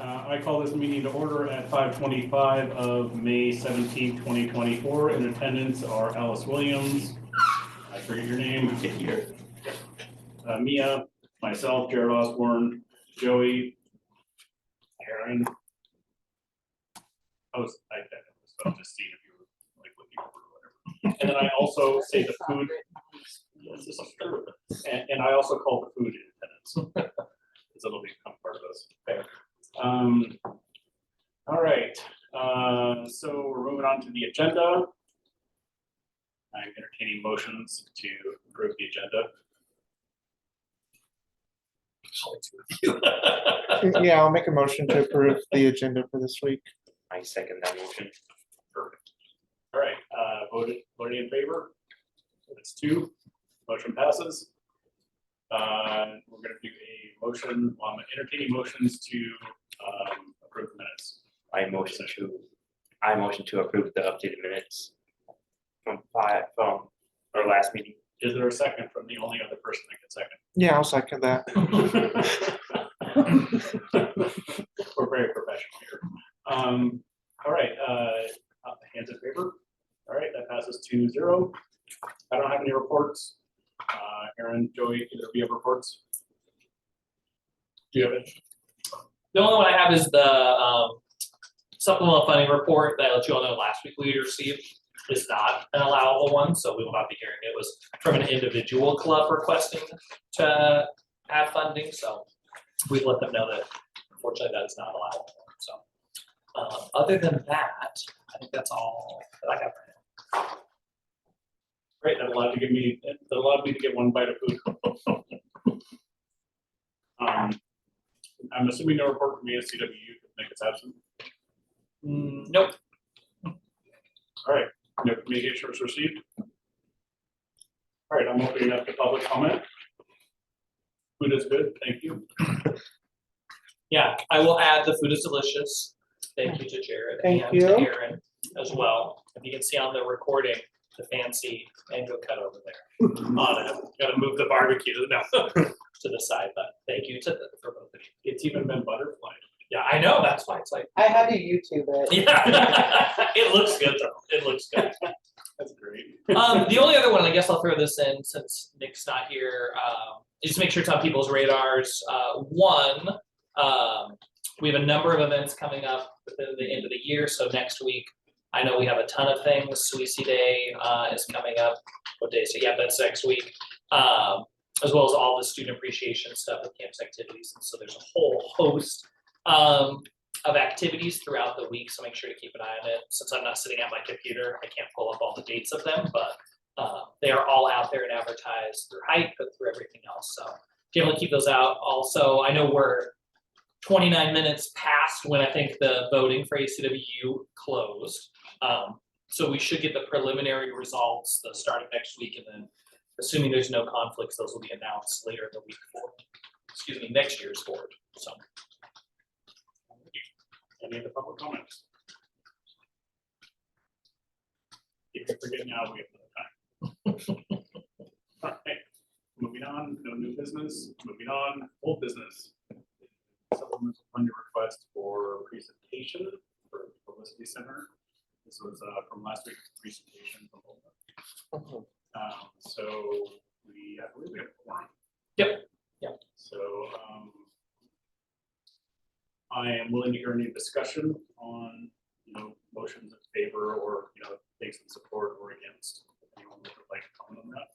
I call this meeting to order at 5:25 of May 17, 2024. In attendance are Alice Williams, I forget your name, here. Mia, myself, Jared Osborne, Joey, Aaron. I was just seeing if you were like looking over or whatever. And then I also say the food. And I also call the food in attendance. Because it'll become part of this. Okay. All right. So we're moving on to the agenda. I'm entertaining motions to approve the agenda. Yeah, I'll make a motion to approve the agenda for this week. I second that motion. Perfect. All right. Voting in favor. That's 2. Motion passes. We're going to do a motion on entertaining motions to approve the minutes. I motion to approve the updated minutes from our last meeting. Is there a second from the only other person that can second? Yeah, I'll second that. We're very professional here. All right, hands in favor. All right, that passes 2-0. I don't have any reports. Aaron, Joey, either of you have reports? Do you have it? The only one I have is the supplemental funding report that I let you all know last week we received. Is not an allowable one, so we will not be hearing it. It was from an individual club requesting to have funding, so we let them know that unfortunately that is not allowable. So other than that, I think that's all that I have right now. Great, that allowed me to get one bite of food. I'm assuming no report from the CWU to make its absent. Nope. All right, no communication was received. All right, I'm opening up to public comment. Food is good, thank you. Yeah, I will add the food is delicious. Thank you to Jared Thank and you. to Aaron as well. If you can see on the recording, the fancy mango cut over there. On it. Gotta move the barbecue to the side, but thank you for both of you. It's even been butterflied. Yeah, I know, that's why it's like. I had to YouTube it. Yeah, it looks good though. It looks good. That's great. The only other one, I guess I'll throw this in since Nick's not here, is to make sure it's on people's radars. We have a number of events coming up within the end of the year. So next week, I know we have a ton of things. Sweetie Day is coming up. What day is it? Yeah, that's next week. As well as all the student appreciation stuff with campus activities. And so there's a whole host of activities throughout the week. So make sure to keep an eye on it. Since I'm not sitting at my computer, I can't pull up all the dates of them, but they are all out there and advertised through Hype, but through everything else. So be able to keep those out. Also, I know we're 29 minutes past when I think the voting for ACWU closed. So we should get the preliminary results the start of next week, and then assuming there's no conflicts, those will be announced later in the week for, next year's board. So. Any other public comments? If you forget now, we have another time. All right, moving on, no new business. Moving on, old business. Supplemental funding request for presentation for the Publicity Center. This was from last week's presentation from Olga. So I believe we have a quorum. Yep. Yep. So I am willing to hear any discussion on, motions in favor or, things in support or against. If anyone would like to comment on that.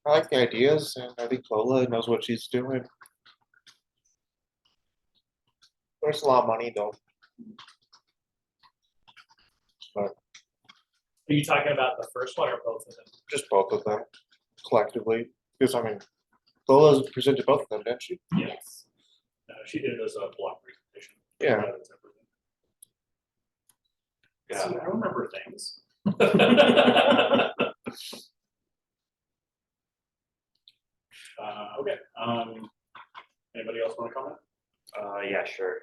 I like the ideas, and I think Lola knows what she's doing. There's a lot of money though. But Are you talking about the first one or both of them? just both of them collectively, because I mean, Lola's presented both of them, didn't she? Yes. She did it as a block presentation. Yeah. Yeah. See, I remember things. Okay. Anybody else want to comment? Yeah, sure.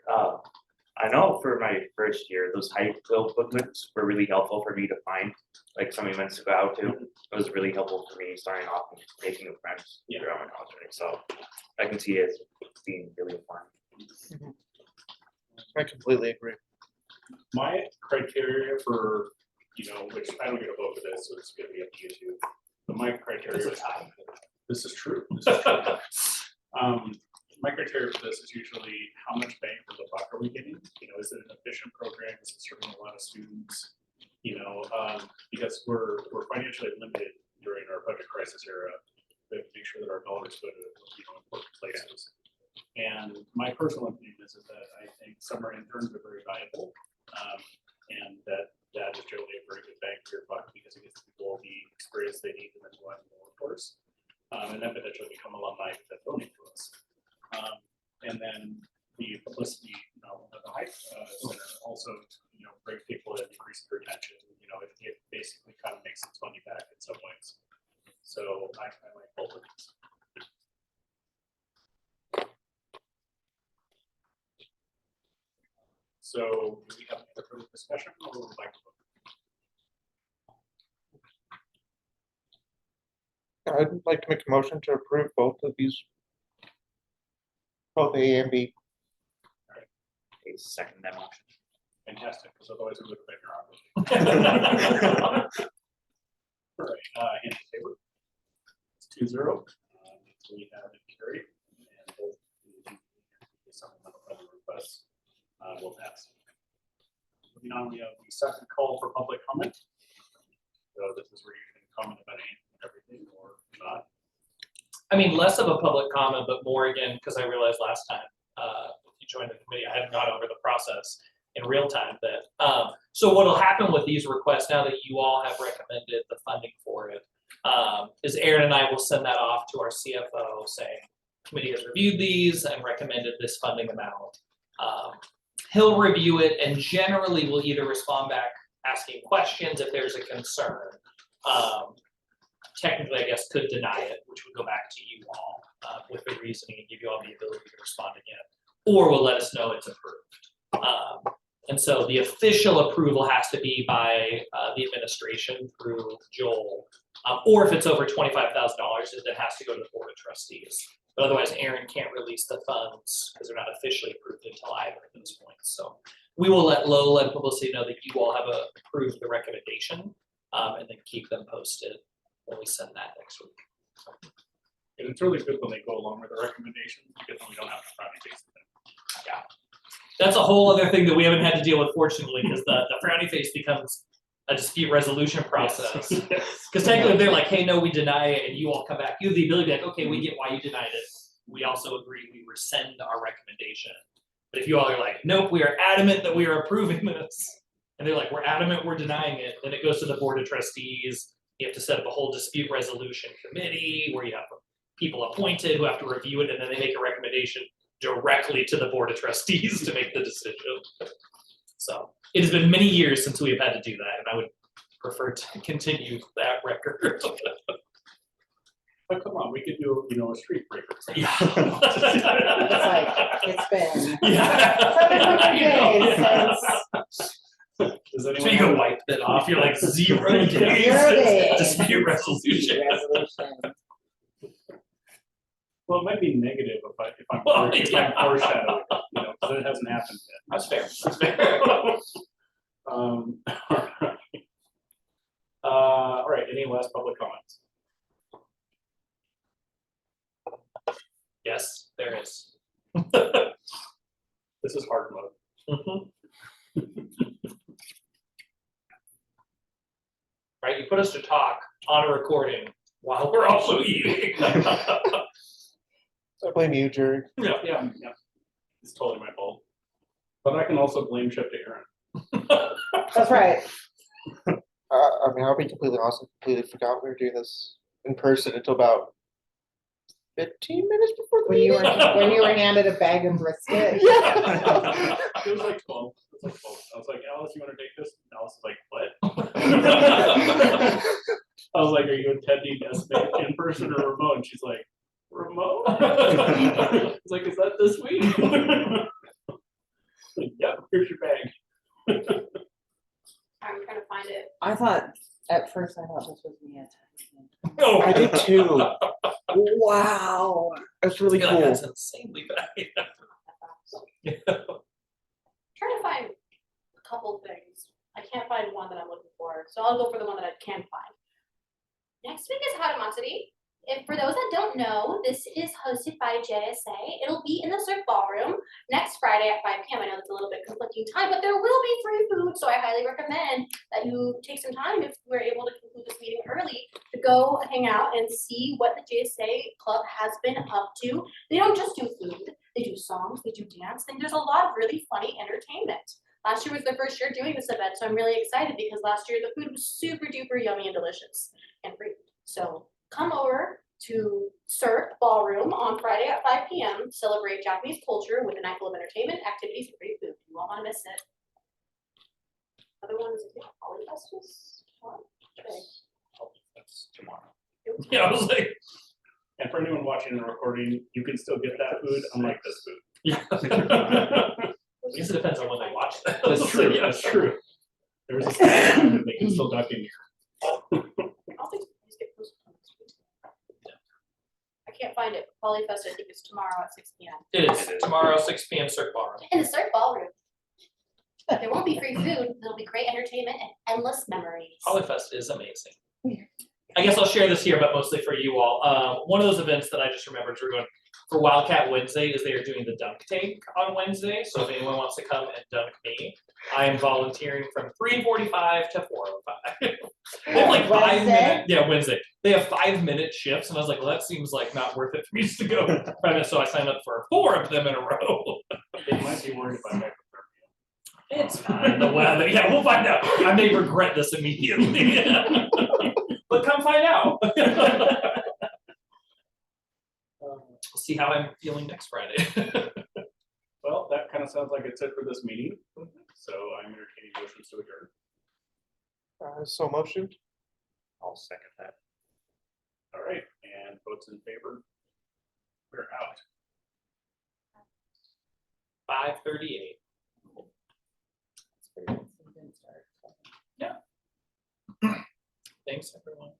I know for my first year, those high build booklets were really helpful for me to find, like some events to go out to. It was really helpful for me starting off and making new friends throughout my college journey. So I can see it as being really fun. I completely agree. My criteria for, which I don't get a vote for this, so it's gonna be up to you two. But my criteria, this is true. This is true. My criteria for this is usually how much bang for the buck are we getting? Is it an efficient program? Is it serving a lot of students? Because we're financially limited during our budget crisis era. We have to make sure that our dollars go to important places. And my personal opinion is that I think summer interns are very valuable, and that is generally a very good bang for your buck because it gives people the experience they need to then go out in the workforce, and then potentially become alumni that donate to us. And then the publicity of the Hype Center also, brings people and increases retention. It basically kind of makes its money back in some ways. So I like both of these. So do we have any further discussion or would we like to vote? I'd like to make a motion to approve both of these. Both A and B. Okay, second that motion. Fantastic, because otherwise we would have been here. All right, hand in favor. It's 2-0. We have it carried. And both the supplemental budget requests will pass. Moving on, we have the second call for public comment. So this is where you can comment about anything and everything or not. I mean, less of a public comment, but more again, because I realized last time you joined the committee, I had gone over the process in real time that, so what'll happen with these requests now that you all have recommended the funding for it, is Aaron and I will send that off to our CFO saying, committee has reviewed these and recommended this funding amount. He'll review it and generally will either respond back asking questions if there's a concern. Technically, I guess, could deny it, which would go back to you all with the reasoning and give you all the ability to respond again, or will let us know it's approved. And so the official approval has to be by the administration through Joel, or if it's over $25,000, it has to go to the board of trustees. But otherwise, Aaron can't release the funds because they're not officially approved until either at this point. So we will let Lola and publicity know that you all have approved the recommendation, and then keep them posted when we send that next week. And it's really good when they go along with the recommendations because then we don't have to frowny face them. Yeah. That's a whole other thing that we haven't had to deal with, fortunately, because the frowny face becomes a dispute resolution process. Because technically, if they're like, hey, no, we deny it, and you all come back, you have the ability to be like, okay, we get why you denied it. We also agree we rescind our recommendation. But if you all are like, nope, we are adamant that we are approving this, and they're like, we're adamant we're denying it, then it goes to the board of trustees. You have to set up a whole dispute resolution committee where you have people appointed who have to review it, and then they make a recommendation directly to the board of trustees to make the decision. So it has been many years since we've had to do that, and I would prefer to continue that record. But come on, we could do, a street breaker. Yeah. It's like, it's been I 700 days since. Does So anyone you go have- wipe that off, you're like 0 days. 0 days. Dispute resolution. Resolution. Well, it might be negative if I'm Well, foreshadowing, because it hasn't happened yet. That's fair, that's fair. All right, any last public comments? Yes, there is. This is hard mode. Right, you put us to talk on a recording while we're also eating. I blame you, Jerry. Yeah. It's totally my fault. But I can also blame shift to Aaron. That's right. I'll be completely honest, I completely forgot we were doing this in person until about 15 minutes before the When you meeting. were handed a bag of brisket. Yeah. It was like 12. I was like, Alice, you want to take this? And Alice was like, what? I was like, are you attending S&A in person or remote? And she's like, remote? I was like, is that this week? Like, yep. Here's your bag. I'm trying to find it. I thought, at first I thought this was me. Oh, I did too. Wow, that's really I feel like cool. that's insanely bad. Trying to find a couple things. I can't find one that I'm looking for, so I'll go for the one that I can find. Next week is Hautamazuri. If for those that don't know, this is hosted by JSA. It'll be in the Surf Ballroom next Friday at 5 p.m. I know it's a little bit conflicting time, but there will be free food, so I highly recommend that you take some time, if we're able to conclude this meeting early, to go hang out and see what the JSA club has been up to. They don't just do food, they do songs, they do dance, and there's a lot of really funny entertainment. Last year was their first year doing this event, so I'm really excited because last year the food was super duper yummy and delicious and free. So come over to Surf Ballroom on Friday at 5 p.m. Celebrate Japanese culture with a night full of entertainment, activities, and free food. You won't want to miss it. Other ones, I think Polyfest was fun. That's tomorrow. Yeah, I was like, And for anyone watching the recording, you can still get that food, unlike this food. yeah. I guess it depends on when they watch that. That's true, Yeah. that's true. There was a time that they can still duck in here. I'll think these get posted on this week. I can't find it. Polyfest, I think it's tomorrow at 6 p.m. It is tomorrow, 6 p.m. Cirque Ballroom. In the Surf Ballroom. There won't be free food. There'll be great entertainment and endless memories. Polyfest is amazing. I guess I'll share this here, but mostly for you all. One of those events that I just remembered we're going for Wildcat Wednesday is they are doing the dunk tank on Wednesday. So if anyone wants to come and dunk me, I am volunteering from 3:45 to 4:05. They have like 5 Wednesday? minute, yeah, Wednesday. They have 5-minute shifts, and I was like, well, that seems like not worth it for me to go. 5 minutes, so I signed up for 4 of them in a row. They might be worried about hypothermia. It's fine. The weather, yeah, we'll find out. I may regret this immediately. But come find out. We'll see how I'm feeling next Friday. Well, that kind of sounds like it's it for this meeting. So I'm entertaining motions to adjourn. So motioned. I'll second that. All right, and votes in favor. We're out. 5:38. Thanks, everyone.